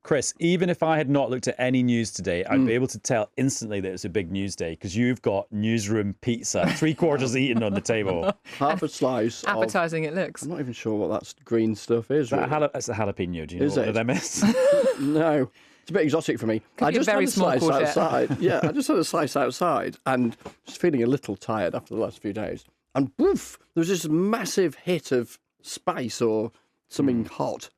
Chris, even if I had not looked at any news today, I'd be able to tell instantly that it's a big news day because you've got newsroom pizza, 3/4 eaten on the table. Half a slice. Appetising it looks. I'm not even sure what that green stuff is. That's a jalapeno. Do you know Is what it? them is? No. It's a bit exotic for me. I just had a slice outside. Yeah, I just had a slice outside and just feeling a little tired after the last few days. And woof, there was this massive hit of spice or something hot,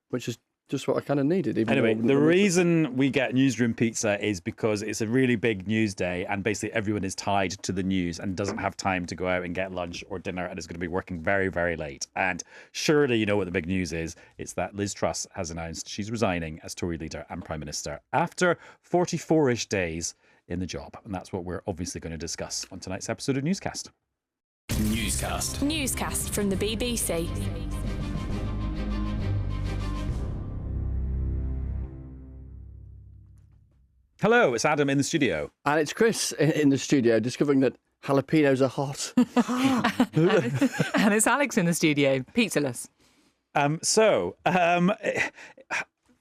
which is just what I kind of needed. Anyway, the reason we get newsroom pizza is because it's a really big news day and basically everyone is tied to the news and doesn't have time to go out and get lunch or dinner and is going to be working very, very late. And surely you know what the big news is. It's that Liz Truss has announced she's resigning as Tory leader and Prime Minister after 44-ish days in the job. And that's what we're obviously going to discuss on tonight's episode of Newscast. Newscast from the BBC. Hello, it's Adam in the studio. And it's Chris in the studio discovering that jalapenos are hot. And it's Alex in the studio, pizzaless. Do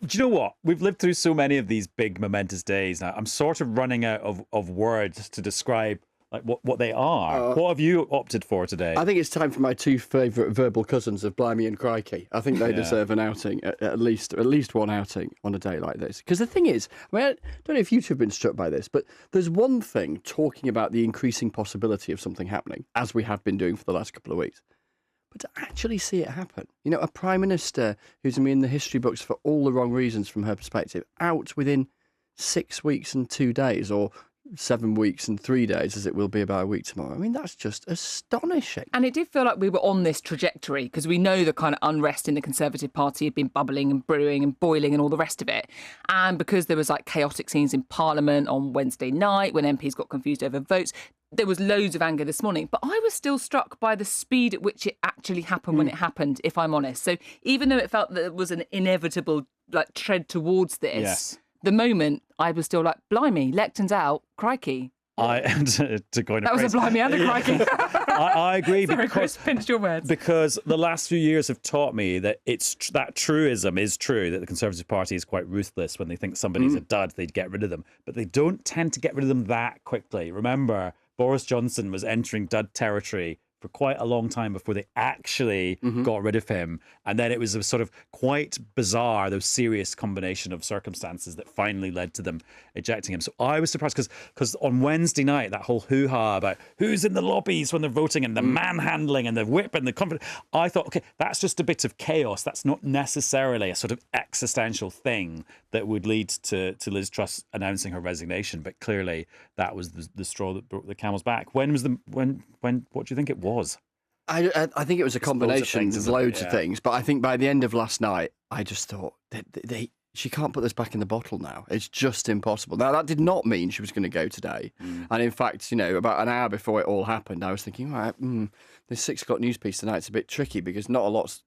you know what? We've lived through so many of these big momentous days now. I'm sort of running out of words to describe like what they are. What have you opted for today? I think it's time for my two favourite verbal cousins of Blimey and Crikey. I think they deserve an outing, at least one outing on a day like this. Because the thing is, I don't know if you two have been struck by this, but there's one thing talking about the increasing possibility of something happening, as we have been doing for the last couple of weeks. But to actually see it happen, a Prime Minister who's in the history books for all the wrong reasons from her perspective, out within 6 weeks and 2 days, or 7 weeks and 3 days, as it will be about a week tomorrow. I mean, that's just astonishing. And it did feel like we were on this trajectory because we know the kind of unrest in the Conservative Party had been bubbling and brewing and boiling and all the rest of it. And because there was like chaotic scenes in Parliament on Wednesday night when MPs got confused over votes, there was loads of anger this morning. But I was still struck by the speed at which it actually happened when it happened, if I'm honest. So even though it felt that it was an inevitable tread towards this, the moment I was still like, blimey, Lecton's out, crikey. That was a blimey and a crikey. I agree. Sorry, Chris, pinched your words. Because the last few years have taught me that that truism is true, that the Conservative Party is quite ruthless. When they think somebody's a dud, they'd get rid of them. But they don't tend to get rid of them that quickly. Remember, Boris Johnson was entering dud territory for quite a long time before they actually got rid of him. And then it was a sort of quite bizarre, though serious combination of circumstances that finally led to them ejecting him. So I was surprised because on Wednesday night, that whole hoo-ha about who's in the lobbies when they're voting and the manhandling and the whip and the confidence, I thought, OK, that's just a bit of chaos. That's not necessarily a sort of existential thing that would lead to Liz Truss announcing her resignation. But clearly that was the straw that broke the camel's back. What do you think it was? I think it was a combination of loads of things, but I think by the end of last night, I just thought she can't put this back in the bottle now. It's just impossible. Now, that did not mean she was going to go today. And in fact, about an hour before it all happened, I was thinking, right, this 6 o'clock news piece tonight's a bit tricky because not a lot's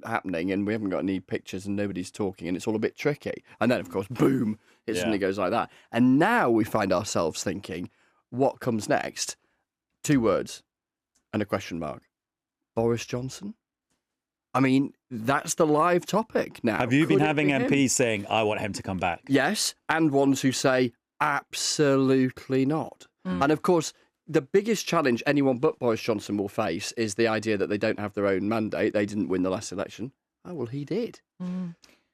happening and we haven't got any pictures and nobody's talking and it's all a bit tricky. And then, of course, boom, it suddenly goes like that. And now we find ourselves thinking, what comes next? 2 words. And a question mark. Boris Johnson? I mean, that's the live topic now. Have you been having MPs saying, I want him to come back? Yes, and ones who say, absolutely not. And of course, the biggest challenge anyone but Boris Johnson will face is the idea that they don't have their own mandate. They didn't win the last election. Oh, well, he did.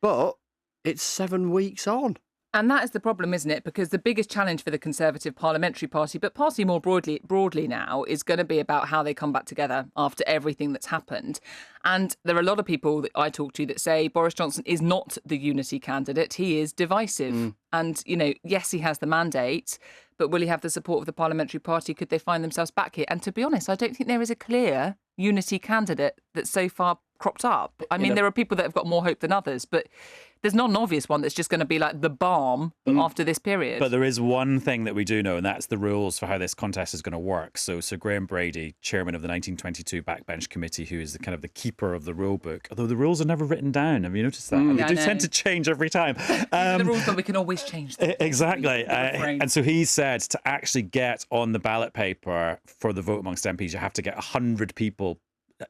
But it's 7 weeks on. And that is the problem, isn't it? Because the biggest challenge for the Conservative Parliamentary Party, but party more broadly now, is going to be about how they come back together after everything that's happened. And there are a lot of people that I talk to that say Boris Johnson is not the unity candidate. He is divisive. And, yes, he has the mandate, but will he have the support of the Parliamentary Party? Could they find themselves back here? And to be honest, I don't think there is a clear unity candidate that's so far cropped up. I mean, there are people that have got more hope than others, but there's not an obvious one that's just going to be like the balm after this period. But there is one thing that we do know, and that's the rules for how this contest is going to work. So Sir Graham Brady, chairman of the 1922 Backbench Committee, who is the kind of the keeper of the rule book, although the rules are never written down. Have you noticed that? And they do tend to change every time. The rules, but we can always change them. Exactly. And so he said to actually get on the ballot paper for the vote amongst MPs, you have to get 100 people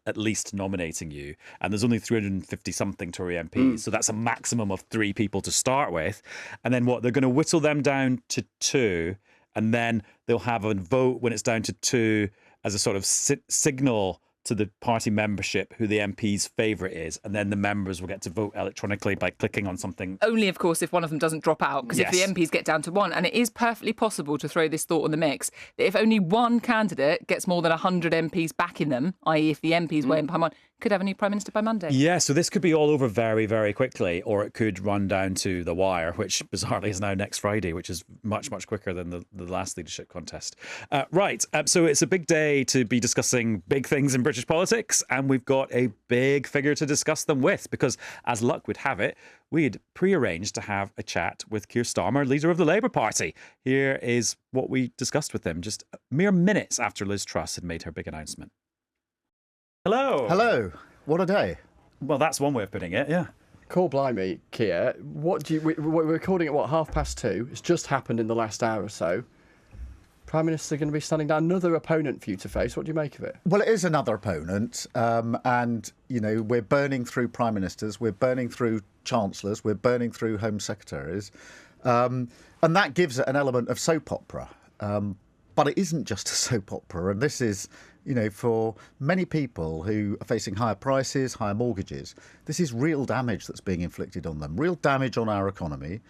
at least nominating you, and there's only 350-something Tory MPs, so that's a maximum of 3 people to start with. And then they're going to whittle them down to 2, and then they'll have a vote when it's down to 2 as a sort of signal to the party membership who the MP's favourite is, and then the members will get to vote electronically by clicking on something. Only, of course, if one of them doesn't drop out, because if the MPs get down to 1, and it is perfectly possible to throw this thought on the mix, that if only one candidate gets more than 100 MPs backing them, i.e. if the MPs weigh in behind one, could have a new Prime Minister by Monday. Yeah, so this could be all over very, very quickly, or it could run down to the wire, which bizarrely is now next Friday, which is much, much quicker than the last leadership contest. So it's a big day to be discussing big things in British politics, and we've got a big figure to discuss them with, because as luck would have it, we had pre-arranged to have a chat with Keir Starmer, leader of the Labour Party. Here is what we discussed with him just mere minutes after Liz Truss had made her big announcement. Hello. Hello. What a day. Well, that's one way of putting it, yeah. Call blimey, Keir. We're recording at 2:30. It's just happened in the last hour or so. Prime Minister going to be standing down, another opponent for you to face. What do you make of it? Well, it is another opponent, and we're burning through prime ministers, we're burning through chancellors, we're burning through home secretaries, and that gives it an element of soap opera. But it isn't just a soap opera, and this is, for many people who are facing higher prices, higher mortgages, this is real damage that's being inflicted on them, real damage on our economy,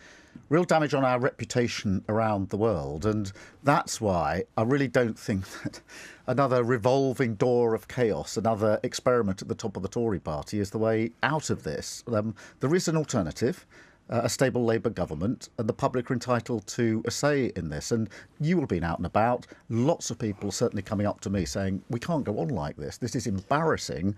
real damage on our reputation around the world. And that's why I really don't think that another revolving door of chaos, another experiment at the top of the Tory party is the way out of this. There is an alternative. A stable Labour government, and the public are entitled to a say in this. And you will have been out and about. Lots of people certainly coming up to me saying, we can't go on like this. This is embarrassing.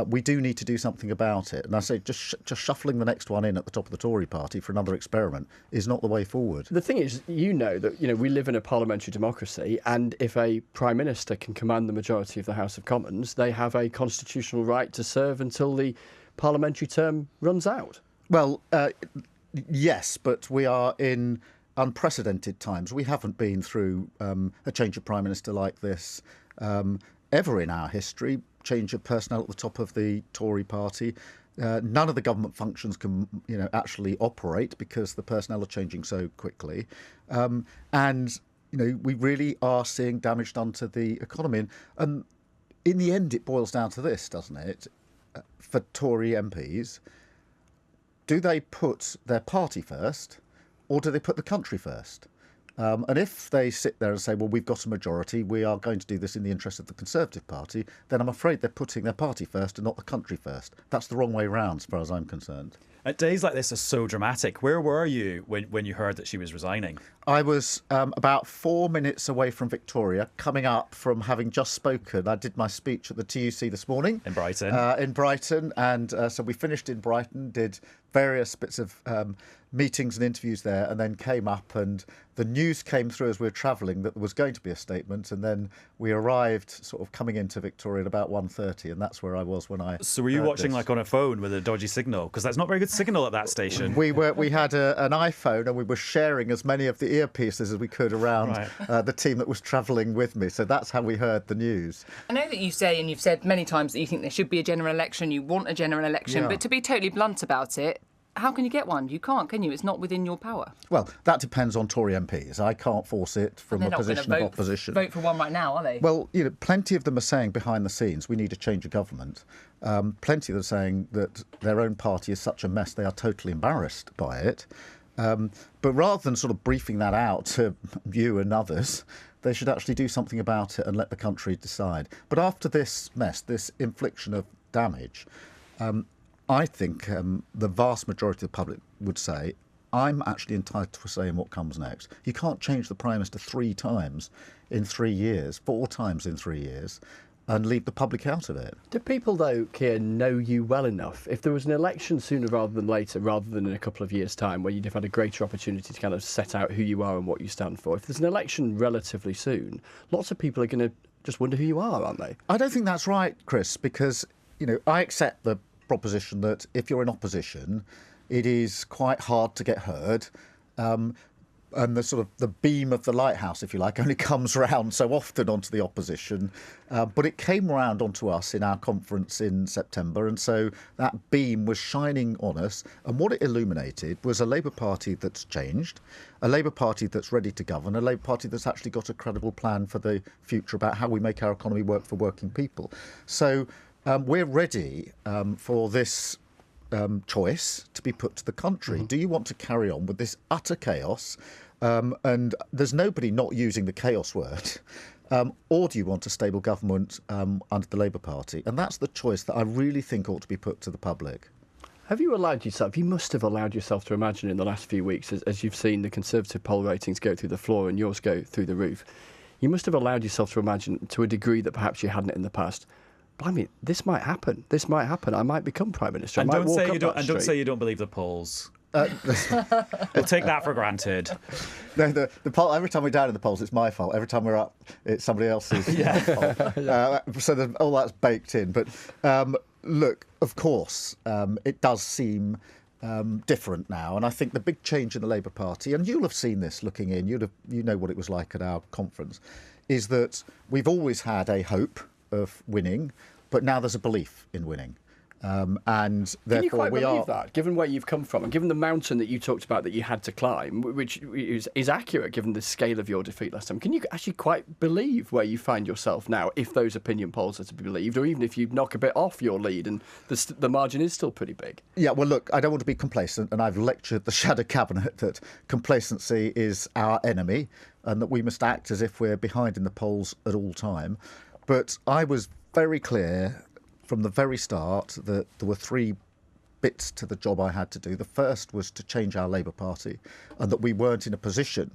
We do need to do something about it. And I say just shuffling the next one in at the top of the Tory party for another experiment is not the way forward. The thing is, that we live in a parliamentary democracy, and if a Prime Minister can command the majority of the House of Commons, they have a constitutional right to serve until the parliamentary term runs out. Well, yes, but we are in unprecedented times. We haven't been through a change of Prime Minister like this ever in our history, change of personnel at the top of the Tory party. None of the government functions can, actually operate because the personnel are changing so quickly. And we really are seeing damage done to the economy. And in the end, it boils down to this, doesn't it? For Tory MPs, do they put their party first, or do they put the country first? And if they sit there and say, well, we've got a majority, we are going to do this in the interest of the Conservative Party, then I'm afraid they're putting their party first and not the country first. That's the wrong way round, as far as I'm concerned. Days like this are so dramatic. Where were you when you heard that she was resigning? I was about 4 minutes away from Victoria, coming up from having just spoken. I did my speech at the TUC this morning. In Brighton. And so we finished in Brighton, did various bits of meetings and interviews there, and then came up, and the news came through as we were travelling that there was going to be a statement, and then we arrived sort of coming into Victoria at about 1:30, and that's where I was when I So were you watching like on a phone with a dodgy signal? Because that's not very good signal at that station. We had an iPhone, and we were sharing as many of the earpieces as we could around the team that was travelling with me. So that's how we heard the news. I know that you say, and you've said many times, that you think there should be a general election, you want a general election, but to be totally blunt about it, how can you get one? You can't, can you? It's not within your power. Well, that depends on Tory MPs. I can't force it from a position of opposition. Vote for one right now, are they? Well, plenty of them are saying behind the scenes we need a change of government. Plenty of them are saying that their own party is such a mess they are totally embarrassed by it. But rather than sort of briefing that out to you and others, they should actually do something about it and let the country decide. But after this mess, this infliction of damage, I think the vast majority of the public would say, I'm actually entitled to a say in what comes next. You can't change the Prime Minister 3 times in 3 years, 4 times in 3 years, and leave the public out of it. Do people, though, Keir, know you well enough? If there was an election sooner rather than later, rather than in a couple of years' time, where you'd have had a greater opportunity to kind of set out who you are and what you stand for, if there's an election relatively soon, lots of people are going to just wonder who you are, aren't they? I don't think that's right, Chris, because, I accept the proposition that if you're in opposition, it is quite hard to get heard. the sort of the beam of the lighthouse, if you like, only comes round so often onto the opposition. But it came round onto us in our conference in September, and so that beam was shining on us. And what it illuminated was a Labour Party that's changed, a Labour Party that's ready to govern, a Labour Party that's actually got a credible plan for the future about how we make our economy work for working people. So we're ready for this choice to be put to the country. Do you want to carry on with this utter chaos? And there's nobody not using the chaos word. Or do you want a stable government under the Labour Party? And that's the choice that I really think ought to be put to the public. Have you allowed yourself, you must have allowed yourself to imagine in the last few weeks, as you've seen the Conservative poll ratings go through the floor and yours go through the roof, you must have allowed yourself to imagine to a degree that perhaps you hadn't in the past. Blimey, this might happen. This might happen. I might become Prime Minister. And don't say you don't believe the polls. We'll take that for granted. No, the poll, every time we're down in the polls, it's my fault. Every time we're up, it's somebody else's fault. So all that's baked in. But look, of course, it does seem different now. And I think the big change in the Labour Party, and you'll have seen this looking in, you know what it was like at our conference, is that we've always had a hope of winning, but now there's a belief in winning. And therefore Can you quite we believe are that, given where you've come from and given the mountain that you talked about that you had to climb, which is accurate given the scale of your defeat last time? Can you actually quite believe where you find yourself now, if those opinion polls are to be believed, or even if you knock a bit off your lead and the margin is still pretty big? Yeah, well, look, I don't want to be complacent, and I've lectured the shadow cabinet that complacency is our enemy and that we must act as if we're behind in the polls at all time. But I was very clear from the very start that there were three bits to the job I had to do. The first was to change our Labour Party, and that we weren't in a position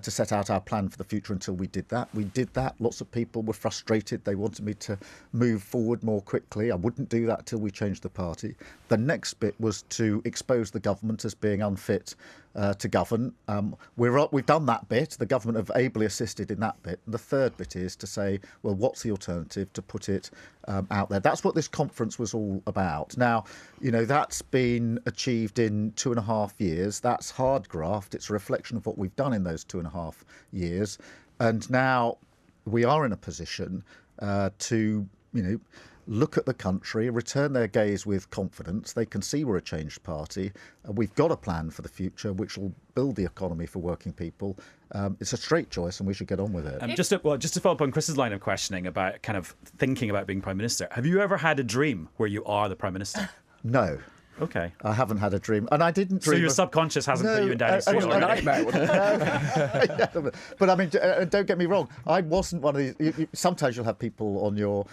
to set out our plan for the future until we did that. We did that. Lots of people were frustrated. They wanted me to move forward more quickly. I wouldn't do that till we changed the party. The next bit was to expose the government as being unfit to govern. We've done that bit. The government have ably assisted in that bit. And the third bit is to say, well, what's the alternative, to put it out there. That's what this conference was all about. Now, you know, that's been achieved in 2.5 years. That's hard graft. It's a reflection of what we've done in those 2.5 years. And now we are in a position to, you know, look at the country, return their gaze with confidence. They can see we're a changed party. We've got a plan for the future which will build the economy for working people. It's a straight choice and we should get on with it. Just to follow up on Chris's line of questioning about kind of thinking about being Prime Minister, have you ever had a dream where you are the Prime Minister? No. Okay. I haven't had a dream. And I didn't dream. So your subconscious hasn't put you in Downing Street already? But I mean, don't get me wrong. I wasn't one of these. Sometimes you'll have people on your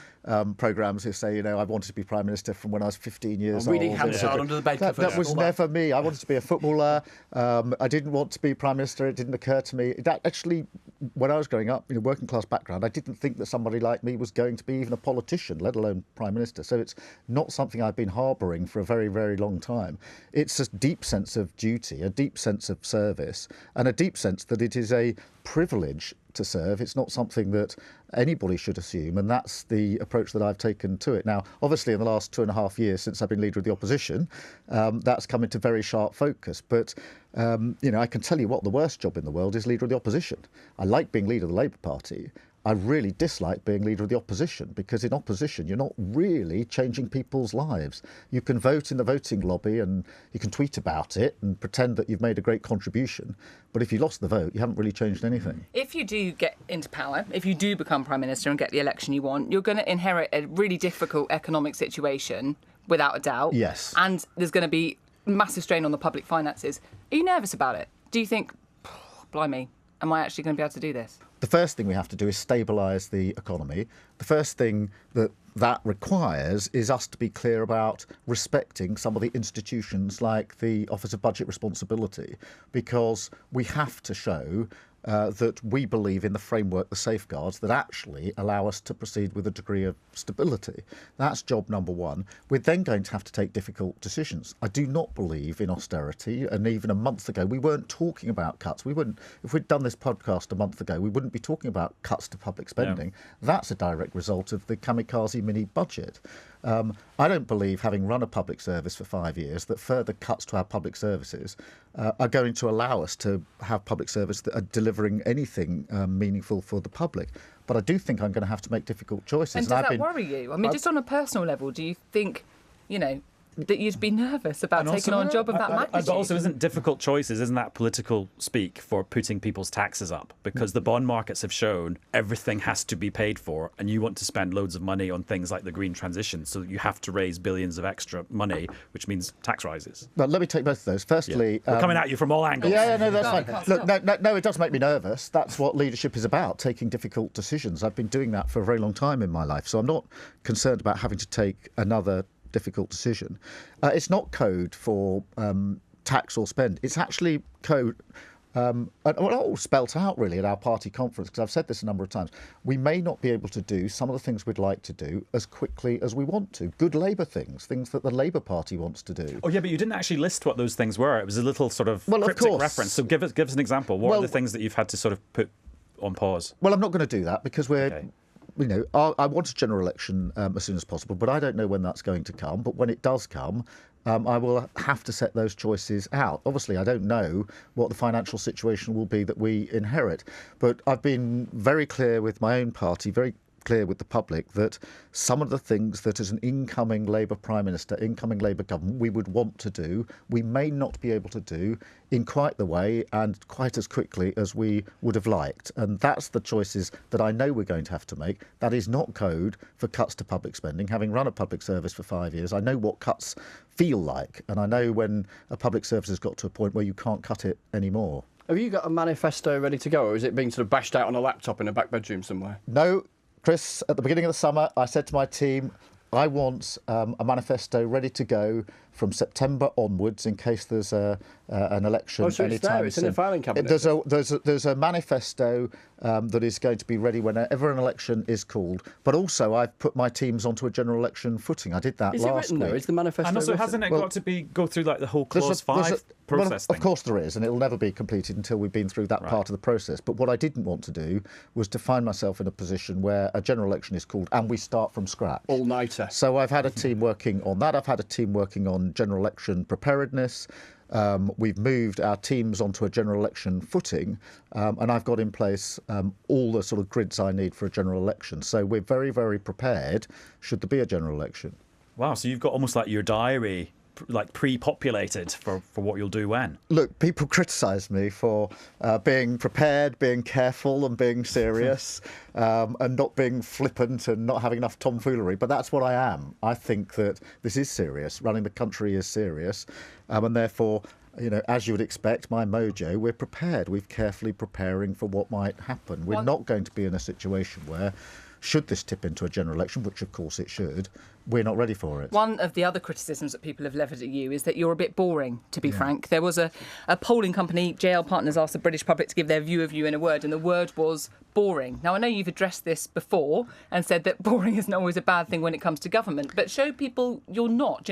programmes who say, you know, I wanted to be Prime Minister from when I was 15 years old. Reading Hansard under the bed covers. That was never me. I wanted to be a footballer. I didn't want to be Prime Minister. It didn't occur to me. That actually, when I was growing up, in a working class background, I didn't think that somebody like me was going to be even a politician, let alone Prime Minister. So it's not something I've been harbouring for a very, very long time. It's a deep sense of duty, a deep sense of service, and a deep sense that it is a privilege to serve. It's not something that anybody should assume, and that's the approach that I've taken to it. Now, obviously, in the last 2.5 years since I've been leader of the opposition, that's come into very sharp focus. But, you know, I can tell you what the worst job in the world is leader of the opposition. I like being leader of the Labour Party. I really dislike being leader of the opposition, because in opposition, you're not really changing people's lives. You can vote in the voting lobby and you can tweet about it and pretend that you've made a great contribution. But if you lost the vote, you haven't really changed anything. If you do get into power, if you do become Prime Minister and get the election you want, you're going to inherit a really difficult economic situation, without a doubt. Yes. And there's going to be massive strain on the public finances. Are you nervous about it? Do you think, blimey, am I actually going to be able to do this? The first thing we have to do is stabilise the economy. The first thing that requires is us to be clear about respecting some of the institutions like the Office of Budget Responsibility, because we have to show that we believe in the framework, the safeguards that actually allow us to proceed with a degree of stability. That's job number one. We're then going to have to take difficult decisions. I do not believe in austerity, and even a month ago we weren't talking about cuts. We wouldn't, if we'd done this podcast a month ago, we wouldn't be talking about cuts to public spending. Yeah. That's a direct result of the kamikaze mini budget. I don't believe, having run a public service for 5 years, that further cuts to our public services are going to allow us to have public service that are delivering anything meaningful for the public. But I do think I'm going to have to make difficult choices. And does that worry you? I mean, just on a personal level, do you think, that you'd be nervous about taking on a job of that magnitude? But also, isn't difficult choices, isn't that political speak for putting people's taxes up? Because the bond markets have shown everything has to be paid for, and you want to spend loads of money on things like the green transition, so you have to raise billions of extra money, which means tax rises. Well, let me take both of those. Firstly... We're coming at you from all angles. Yeah, no, that's fine. Look, no, it does make me nervous. That's what leadership is about, taking difficult decisions. I've been doing that for a very long time in my life, so I'm not concerned about having to take another difficult decision. It's not code for tax or spend. It's actually code, all spelt out really at our party conference, because I've said this a number of times. We may not be able to do some of the things we'd like to do as quickly as we want to. Good Labour things that the Labour Party wants to do. Oh yeah, but you didn't actually list what those things were. It was a little sort of cryptic reference. So give us an example. What are the things that you've had to sort of put on pause? Well, I'm not going to do that because we're... Okay. I want a general election as soon as possible, but I don't know when that's going to come. But when it does come, I will have to set those choices out. Obviously, I don't know what the financial situation will be that we inherit. But I've been very clear with my own party, very clear with the public, that some of the things that as an incoming Labour Prime Minister, incoming Labour government, we would want to do, we may not be able to do in quite the way and quite as quickly as we would have liked. And that's the choices that I know we're going to have to make. That is not code for cuts to public spending. Having run a public service for 5 years, I know what cuts feel like. And I know when a public service has got to a point where you can't cut it anymore. Have you got a manifesto ready to go, or is it being sort of bashed out on a laptop in a back bedroom somewhere? No. Chris, at the beginning of the summer, I said to my team, I want a manifesto ready to go from September onwards in case there's an election. Oh, so it's there, it's in the filing cabinet. There's a manifesto that is going to be ready whenever an election is called. But also, I've put my teams onto a general election footing. I did that last week. Is it written there? Is the manifesto And also, hasn't it got to go through like the whole Clause 5 process thing? Of course there is, and it'll never be completed until we've been through that part of the process. But what I didn't want to do was to find myself in a position where a general election is called and we start from scratch. All-nighter. So I've had a team working on that. I've had a team working on general election preparedness. We've moved our teams onto a general election footing, and I've got in place all the sort of grids I need for a general election. So we're very, very prepared should there be a general election. Wow, so you've got almost like your diary like pre-populated for what you'll do when. Look, people criticise me for being prepared, being careful and being serious and not being flippant and not having enough tomfoolery, but that's what I am. I think that this is serious. Running the country is serious, and therefore, as you would expect, my mojo, we're prepared. We're carefully preparing for what might happen. We're not going to be in a situation where, should this tip into a general election, which of course it should, we're not ready for it. One of the other criticisms that people have levelled at you is that you're a bit boring, to be frank. There was a polling company, JL Partners, asked the British public to give their view of you in a word, and the word was boring. Now, I know you've addressed this before and said that boring isn't always a bad thing when it comes to government, but show people you're not.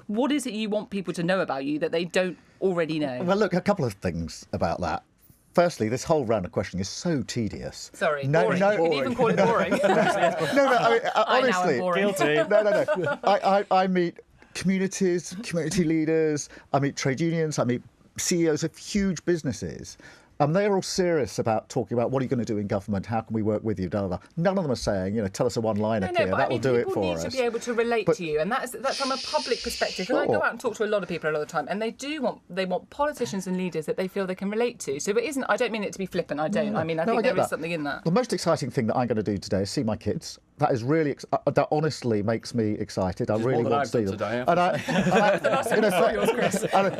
What is it you want people to know about you that they don't already know? Well, look, a couple of things about that. Firstly, this whole round of questioning is so tedious. Sorry, boring. You can even call it boring. Honestly. Guilty. No. I meet communities, community leaders, I meet trade unions, I meet CEOs of huge businesses. They're all serious about talking about what are you going to do in government, how can we work with you, blah, blah, blah. None of them are saying, tell us a one-liner, Keir, that will do it for us. People need to be able to relate to you, and that's from a public perspective. Sure. And I go out and talk to a lot of people a lot of the time, and they want politicians and leaders that they feel they can relate to. So it isn't, I don't mean it to be flippant, I don't. I think there is something in that. The most exciting thing that I'm going to do today is see my kids. That is really that honestly makes me excited. I really want to see them. Today,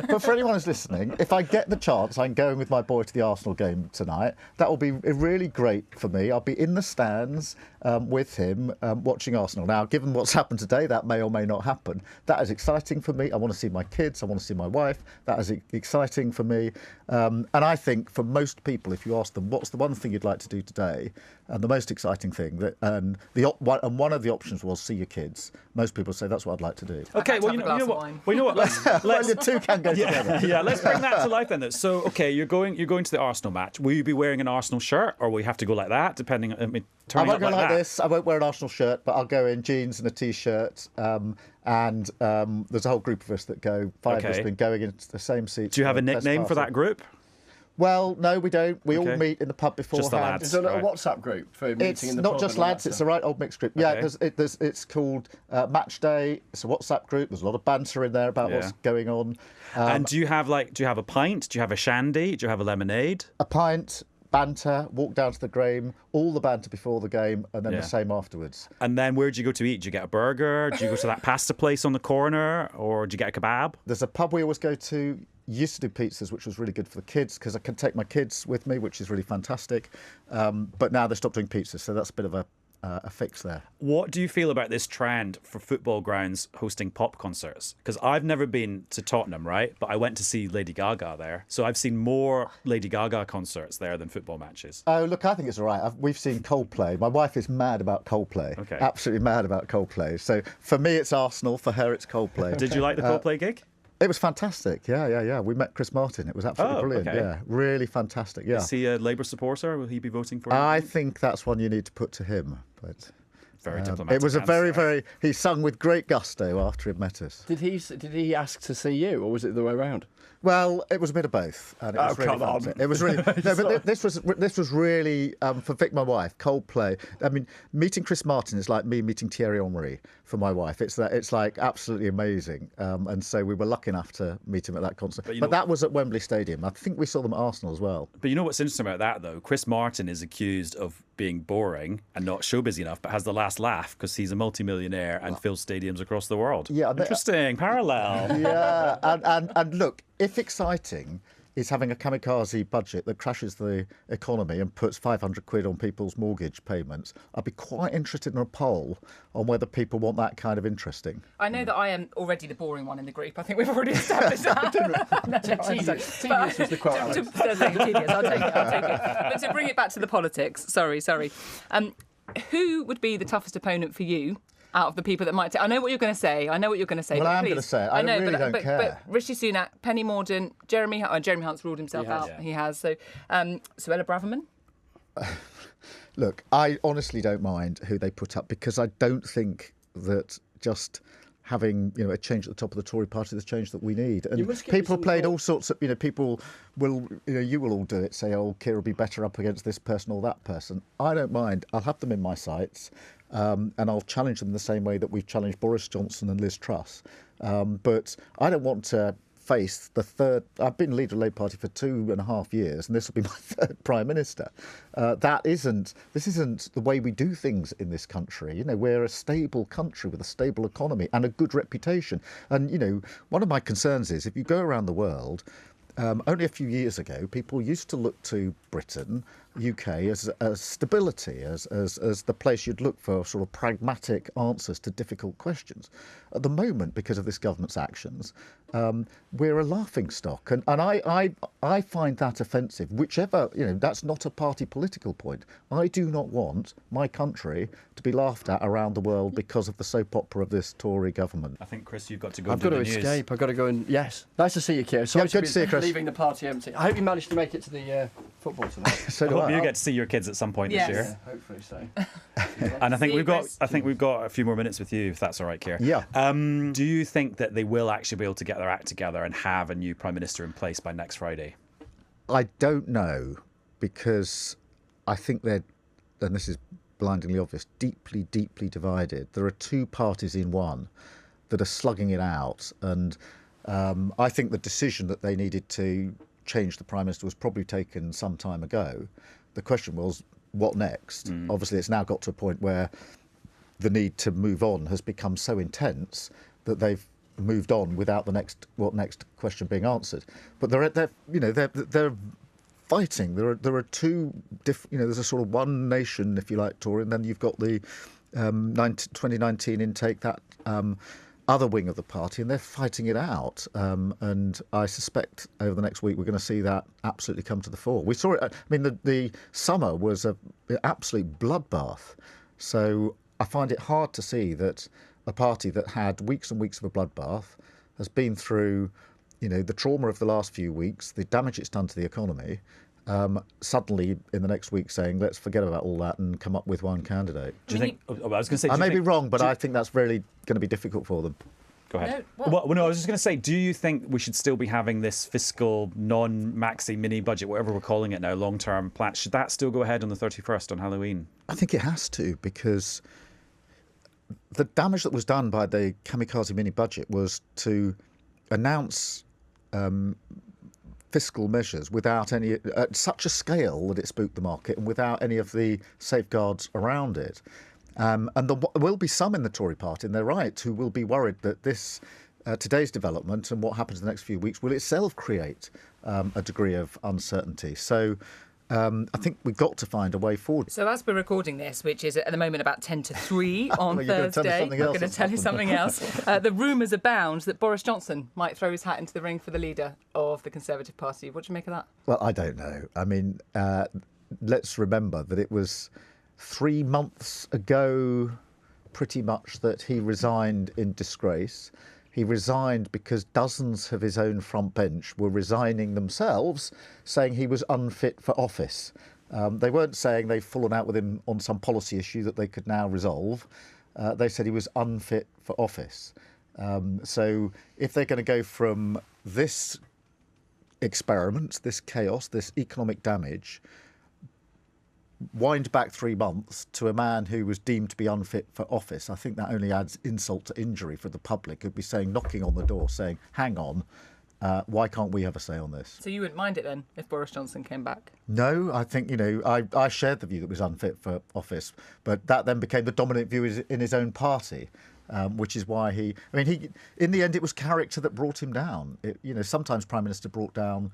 But for anyone who's listening, if I get the chance, I'm going with my boy to the Arsenal game tonight. That will be really great for me. I'll be in the stands with him watching Arsenal. Now, given what's happened today, that may or may not happen. That is exciting for me. I want to see my kids. I want to see my wife. That is exciting for me. And I think for most people, if you ask them, what's the one thing you'd like to do today? And the most exciting thing, and one of the options was see your kids. Most people say that's what I'd like to do. Okay, well, you know what? Well, you know what? Let's the two can go together. Yeah, let's bring that to life then. So, okay, you're going to the Arsenal match. Will you be wearing an Arsenal shirt, or will you have to go like that? Depending, I won't go like this. I won't wear an Arsenal shirt, but I'll go in jeans and a t-shirt. And there's a whole group of us that go. Five of us been going into the same seats. Do you have a nickname for that group? Well, no, we don't. We all meet in the pub beforehand. Just the lads. Is there a WhatsApp group for meeting it's in the not pub just lads, it's the right old mixed group. Yeah, because it's called Match Day. It's a WhatsApp group. There's a lot of banter in there about what's going on. And do you have a pint? Do you have a shandy? Do you have a lemonade? A pint, banter, walk down to the game, all the banter before the game, and then the same afterwards. And then where do you go to eat? Do you get a burger? Do you go to that pasta place on the corner? Or do you get a kebab? There's a pub we always go to. Used to do pizzas, which was really good for the kids because I can take my kids with me, which is really fantastic. But now they stopped doing pizzas, so that's a bit of a fix there. What do you feel about this trend for football grounds hosting pop concerts? Because I've never been to Tottenham, right? But I went to see Lady Gaga there. So I've seen more Lady Gaga concerts there than football matches. Oh, look, I think it's all right. We've seen Coldplay. My wife is mad about Coldplay. Okay. Absolutely mad about Coldplay. So for me, it's Arsenal. For her, it's Coldplay. Did you like the Coldplay gig? It was fantastic. Yeah. We met Chris Martin. It was absolutely brilliant. Okay. Yeah, really fantastic. Yeah. Is he a Labour supporter? Will he be voting for him? I think that's one you need to put to him. But very diplomatic. It was a answer. very. He sung with great gusto after he met us. Did he ask to see you, or was it the way around? Well, it was a bit of both, and it was really come on. fun. It was really no, but this was really for Vic, my wife. Coldplay. I mean, meeting Chris Martin is like me meeting Thierry Henry for my wife. It's like absolutely amazing, and so we were lucky enough to meet him at that concert. But that was at Wembley Stadium. I think we saw them at Arsenal as well. But you know what's interesting about that though? Chris Martin is accused of being boring and not showbiz enough, but has the last laugh because he's a multimillionaire and fills stadiums across the world. Yeah, interesting parallel. Yeah, and look, if exciting is having a kamikaze budget that crashes the economy and puts 500 quid on people's mortgage payments, I'd be quite interested in a poll on whether people want that kind of interesting. I know that I am already the boring one in the group. I think we've already established that. Tedious was the quote. I'll take it. But to bring it back to the politics, sorry. Who would be the toughest opponent for you? Out of the people that might I know what you're going to say. Well, I am going to say it. I really don't care. But Rishi Sunak, Penny Mordaunt, Jeremy Hunt's ruled himself out. Yeah. He has. So, Suella Braverman? Look, I honestly don't mind who they put up because I don't think that just having a change at the top of the Tory party is the change that we need. And people played all sorts of people will you will all do it. Say, oh, Keir will be better up against this person or that person. I don't mind. I'll have them in my sights. And I'll challenge them the same way that we've challenged Boris Johnson and Liz Truss. But I don't want to face the third. I've been leader of the Labour Party for 2.5 years, and this will be my third Prime Minister. This isn't the way we do things in this country. We're a stable country with a stable economy and a good reputation. And one of my concerns is if you go around the world. Only a few years ago, people used to look to Britain, UK, as stability, as the place you'd look for sort of pragmatic answers to difficult questions. At the moment, because of this government's actions, we're a laughingstock, and I find that offensive. Whichever, that's not a party political point. I do not want my country to be laughed at around the world because of the soap opera of this Tory government. I think, Chris, you've got to go. I've got to escape. I've got to go and yes. Nice to see you, Keir. Sorry good to see you, Chris. Leaving the party empty. I hope you managed to make it to the football tonight. So do I hope you get to see your kids at some point this year. Yeah, hopefully so. And I think we've got a few more minutes with you, if that's all right, Keir. Yeah. Do you think that they will actually be able to get their act together and have a new Prime Minister in place by next Friday? I don't know, because I think they're, and this is blindingly obvious, deeply, deeply divided. There are two parties in one that are slugging it out, and I think the decision that they needed to change the Prime Minister was probably taken some time ago. The question was, what next? Obviously, it's now got to a point where the need to move on has become so intense that they've moved on without the next question being answered. But they're fighting. There are two different. There's a sort of one nation, if you like, Tory, and then you've got the 2019 intake, that other wing of the party, and they're fighting it out. And I suspect over the next week we're going to see that absolutely come to the fore. We saw it. I mean, the summer was an absolute bloodbath. So I find it hard to see that a party that had weeks and weeks of a bloodbath has been through, the trauma of the last few weeks, the damage it's done to the economy, suddenly in the next week saying, let's forget about all that and come up with one candidate. Do you think? I was going to say. I may be wrong, but I think that's really going to be difficult for them. Go ahead. No, I was just going to say, do you think we should still be having this fiscal non-maxi mini budget, whatever we're calling it now, long-term plan? Should that still go ahead on the 31st on Halloween? I think it has to, because the damage that was done by the kamikaze mini budget was to announce fiscal measures without any, at such a scale that it spooked the market and without any of the safeguards around it. And there will be some in the Tory party, and they're right, who will be worried that this today's development and what happens in the next few weeks will itself create a degree of uncertainty. So I think we've got to find a way forward. So as we're recording this, which is at the moment about 10 to 3 on Well, Thursday, I'm going to tell you something else. The rumours abound that Boris Johnson might throw his hat into the ring for the leader of the Conservative Party. What do you make of that? Well, I don't know. I mean, let's remember that it was 3 months ago, pretty much, that he resigned in disgrace. He resigned because dozens of his own front bench were resigning themselves, saying he was unfit for office. They weren't saying they'd fallen out with him on some policy issue that they could now resolve. They said he was unfit for office. So if they're going to go from this experiment, this chaos, this economic damage, wind back 3 months to a man who was deemed to be unfit for office, I think that only adds insult to injury for the public who'd be knocking on the door saying, hang on, why can't we have a say on this? So you wouldn't mind it then if Boris Johnson came back? No, I think, I shared the view that it was unfit for office, but that then became the dominant view in his own party. Which is why he in the end, it was character that brought him down. Sometimes Prime Minister brought down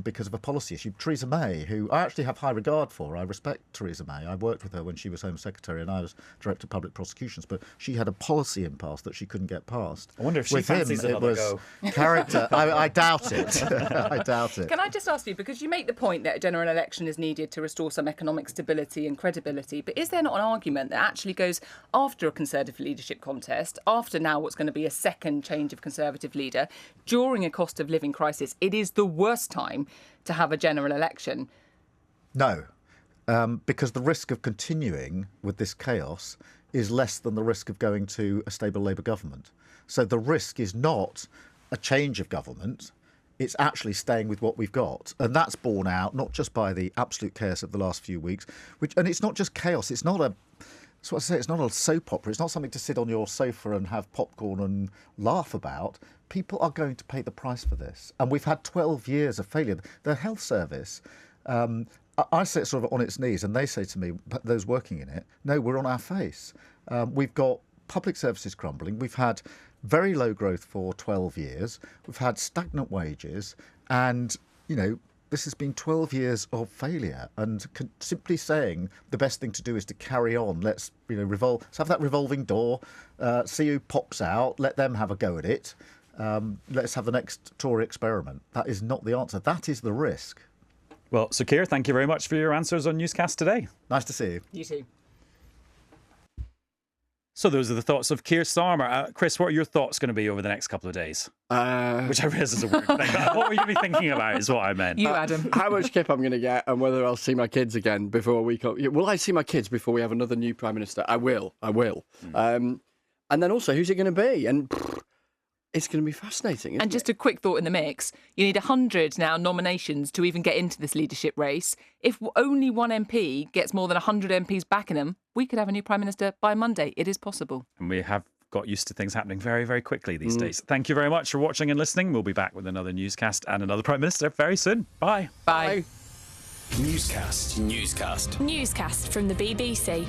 because of a policy issue. Theresa May, who I actually have high regard for. I respect Theresa May. I worked with her when she was Home Secretary and I was Director of Public Prosecutions, but she had a policy impasse that she couldn't get past. I wonder if she with fancies him, another it was go. Character. I doubt it. I doubt it. Can I just ask you, because you make the point that a general election is needed to restore some economic stability and credibility, but is there not an argument that actually goes after a Conservative leadership contest, after now what's going to be a second change of Conservative leader, during a cost of living crisis, it is the worst time to have a general election? No, because the risk of continuing with this chaos is less than the risk of going to a stable Labour government. So the risk is not a change of government, it's actually staying with what we've got. And that's borne out not just by the absolute chaos of the last few weeks, and it's not just chaos, it's not a soap opera. It's not something to sit on your sofa and have popcorn and laugh about. People are going to pay the price for this. And we've had 12 years of failure. The health service, I say it's sort of on its knees, and they say to me, those working in it, no, we're on our face. We've got public services crumbling. We've had very low growth for 12 years. We've had stagnant wages. And, this has been 12 years of failure, and simply saying the best thing to do is to carry on. Let's let's have that revolving door, see who pops out, let them have a go at it. Let's have the next Tory experiment. That is not the answer. That is the risk. Well, Sir Keir, thank you very much for your answers on Newscast today. Nice to see you. You too. So those are the thoughts of Keir Starmer. Chris, what are your thoughts going to be over the next couple of days? Which I realise is a weird thing. What were you be thinking about is what I meant. You, Adam. How much kip I'm going to get and whether I'll see my kids again before we come. Will I see my kids before we have another new Prime Minister? I will. And then also, who's it going to be? And it's going to be fascinating. And just a quick thought in the mix. You need 100 now nominations to even get into this leadership race. If only one MP gets more than 100 MPs backing him, we could have a new Prime Minister by Monday. It is possible. And we have got used to things happening very, very quickly these days. Thank you very much for watching and listening. We'll be back with another newscast and another Prime Minister very soon. Bye. Bye. Newscast from the BBC.